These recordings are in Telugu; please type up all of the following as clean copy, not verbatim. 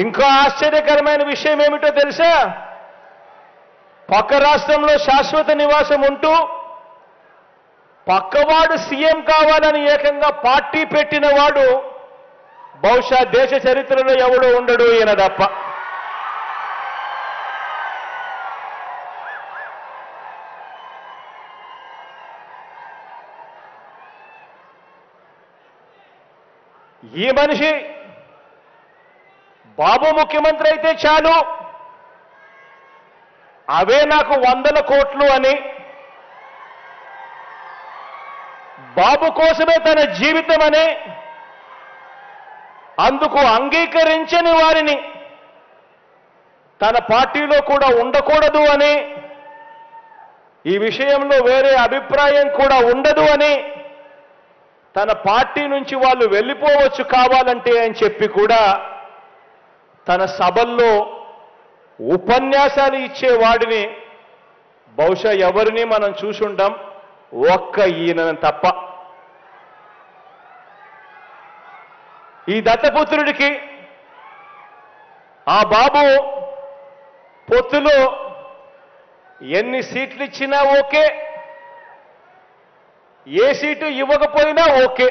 ఇంకా ఆశ్చర్యకరమైన విషయం ఏమిటో తెలుసా? పక్క రాష్ట్రంలో శాశ్వత నివాసం ఉంటూ పక్కవాడు సీఎం కావాలని ఏకంగా పార్టీ పెట్టిన వాడు బహుశా దేశ చరిత్రలో ఎవడో ఉండడు ఈయన తప్ప. ఈ మనిషి బాబు ముఖ్యమంత్రి అయితే చాలు, అవే నాకు 100 కోట్లు అని, బాబు కోసమే తన జీవితం అని, అందుకు అంగీకరించని వారిని తన పార్టీలో కూడా ఉండకూడదు అని, ఈ విషయంలో వేరే అభిప్రాయం కూడా ఉండదు అని, తన పార్టీ నుంచి వాళ్ళు వెళ్ళిపోవచ్చు కావాలంటే అని చెప్పి కూడా తన సభల్లో ఉపన్యాసాలు ఇచ్చేవాడిని బహుశా ఎవరిని మనం చూసుంటాం, ఒక్క ఈయన తప్ప. ఈ దత్తపుత్రుడికి ఆ బాబు పొత్తులో ఎన్ని సీట్లు ఇచ్చినా ఓకే, ఏ సీటు ఇవ్వకపోయినా ఓకే.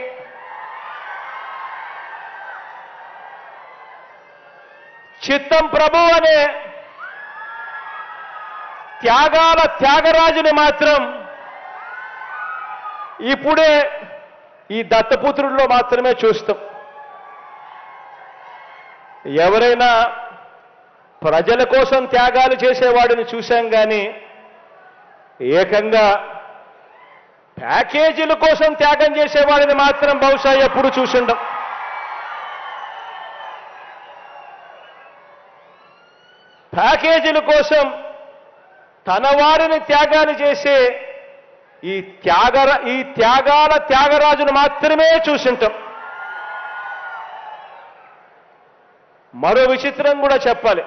చిత్తం ప్రభు అనే త్యాగాల త్యాగరాజుని మాత్రం ఇప్పుడే ఈ దత్తపుత్రుడిలో మాత్రమే చూస్తాం. ఎవరైనా ప్రజల కోసం త్యాగాలు చేసేవాడిని చూశాం కానీ ఏకంగా ప్యాకేజీల కోసం త్యాగం చేసేవాడిని మాత్రం బహుశా ఎప్పుడు చూసుండం. ప్యాకేజీల కోసం తన వారిని త్యాగాలు చేసే ఈ త్యాగాల త్యాగరాజును మాత్రమే చూసుంటాం. మరో విచిత్రం కూడా చెప్పాలి.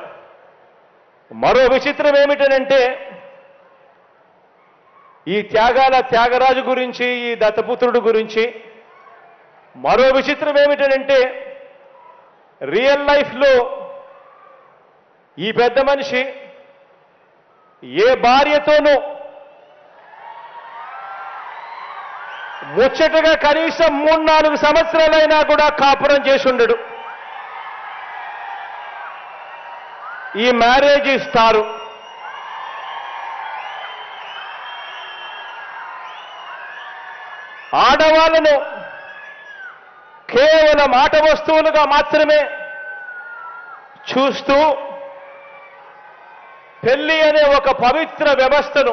మరో విచిత్రం ఏమిటనంటే ఈ త్యాగాల త్యాగరాజు గురించి, ఈ దత్తపుత్రుడు గురించి మరో విచిత్రం ఏమిటనంటే రియల్ లైఫ్లో ఈ పెద్ద మనిషి ఏ భార్యతోనూ ముచ్చటగా కనీసం 3-4 సంవత్సరాలైనా కూడా కాపురం చేసి ఉండడు. ఈ మ్యారేజ్ ఇస్తారు. ఆడవాళ్ళను కేవలం ఆట వస్తువులుగా మాత్రమే చూస్తూ పెళ్లి అనే ఒక పవిత్ర వ్యవస్థను,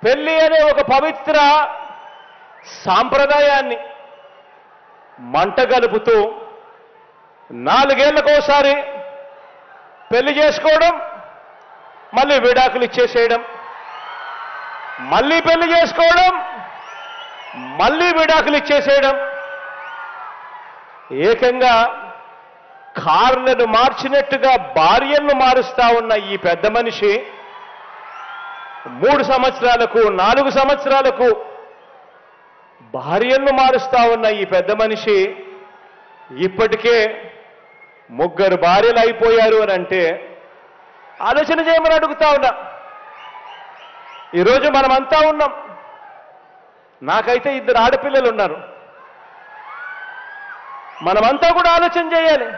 పెళ్లి అనే ఒక పవిత్ర సాంప్రదాయాన్ని మంటగలుపుతూ 4 ఏళ్లకోసారి పెళ్లి చేసుకోవడం, మళ్ళీ విడాకులు ఇచ్చేసేయడం, మళ్ళీ పెళ్లి చేసుకోవడం, మళ్ళీ విడాకులు ఇచ్చేసేయడం, ఏకంగా కార్లను మార్చినట్టుగా భార్యలను మారుస్తా ఉన్న ఈ పెద్ద మనిషి 3 సంవత్సరాలకు 4 సంవత్సరాలకు భార్యలను మారుస్తా ఉన్న ఈ పెద్ద మనిషి ఇప్పటికే 3 భార్యలు అయిపోయారు అని అంటే ఆలోచన చేయమని అడుగుతా ఉన్నా. ఈరోజు మనమంతా ఉన్నాం. నాకైతే 2 ఆడపిల్లలు ఉన్నారు. మనమంతా కూడా ఆలోచన చేయాలి.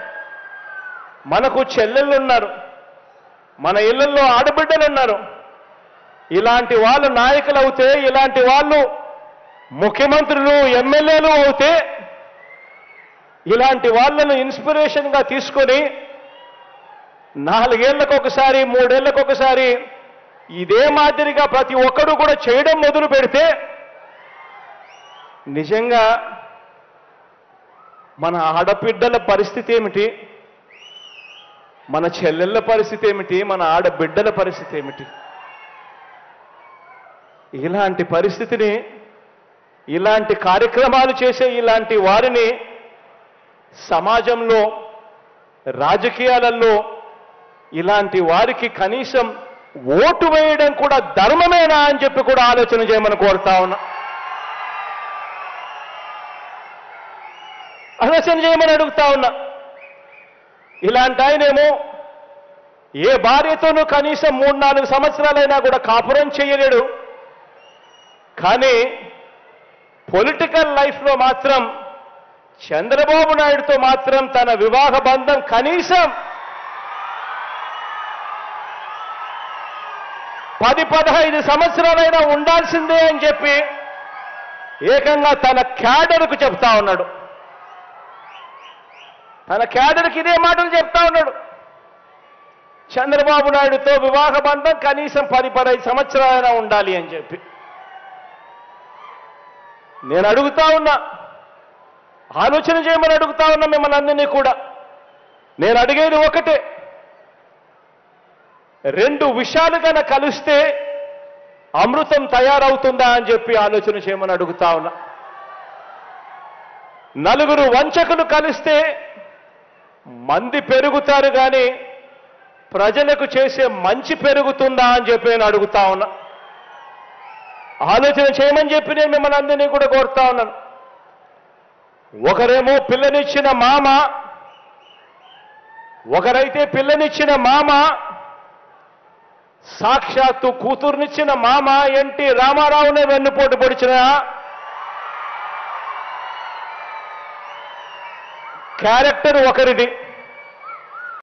మనకు చెల్లెళ్ళు ఉన్నారు, మన ఇళ్లలో ఆడబిడ్డలు ఉన్నారు. ఇలాంటి వాళ్ళు నాయకులు అవుతే, ఇలాంటి వాళ్ళు ముఖ్యమంత్రులు, ఎమ్మెల్యేలు అవుతే, ఇలాంటి వాళ్ళను ఇన్స్పిరేషన్గా తీసుకొని 4 ఏళ్లకొకసారి 3 ఏళ్లకొకసారి ఇదే మాదిరిగా ప్రతి ఒక్కడు కూడా చేయడం మొదలు పెడితే నిజంగా మన ఆడబిడ్డల పరిస్థితి ఏమిటి, మన చెల్లెళ్ళ పరిస్థితి ఏమిటి, మన ఆడబిడ్డల పరిస్థితి ఏమిటి? ఇలాంటి పరిస్థితిని, ఇలాంటి కార్యక్రమాలు చేసే ఇలాంటి వారిని సమాజంలో, రాజకీయాలలో ఇలాంటి వారికి కనీసం ఓటు వేయడం కూడా ధర్మమేనా అని చెప్పి కూడా ఆలోచన చేయమని కోరుతా ఉన్నా. ఆలోచన చేయమని అడుగుతా ఉన్నా. ఇలాంటి ఆయనేమో ఏ భార్యతోనూ కనీసం 3-4 సంవత్సరాలైనా కూడా కాపురం చేయలేడు. కానీ పొలిటికల్ లైఫ్లో మాత్రం చంద్రబాబు నాయుడుతో మాత్రం తన వివాహ బంధం కనీసం 10-15 సంవత్సరాలైనా ఉండాల్సిందే అని చెప్పి ఏకంగా తన క్యాడర్కు చెప్తా ఉన్నాడు. తన క్యాడర్కి ఇదే మాటలు చెప్తా ఉన్నాడు. చంద్రబాబు నాయుడుతో వివాహ బంధం కనీసం 10-15 సంవత్సరాలైనా ఉండాలి అని చెప్పి. నేను అడుగుతా ఉన్నా, ఆలోచన చేయమని అడుగుతా ఉన్నా మిమ్మల్ని అందరినీ కూడా. నేను అడిగేది ఒకటే, 2 విషయాలు కన్నా కలిస్తే అమృతం తయారవుతుందా అని చెప్పి ఆలోచన చేయమని అడుగుతా ఉన్నా. 4 వంచకులు కలిస్తే మంది పెరుగుతారు కానీ ప్రజలకు చేసే మంచి పెరుగుతుందా అని చెప్పి నేను అడుగుతా ఉన్నా. ఆలోచన చేయమని చెప్పి నేను మిమ్మల్ని అందరినీ కూడా కోరుతా ఉన్నాను. ఒకరేమో పిల్లనిచ్చిన మామ, ఒకరైతే పిల్లనిచ్చిన మామ, సాక్షాత్తు కూతుర్నిచ్చిన మామ ఎన్టీ రామారావునే వెన్నుపోటు పొడిచిన క్యారెక్టర్ ఒకరిది.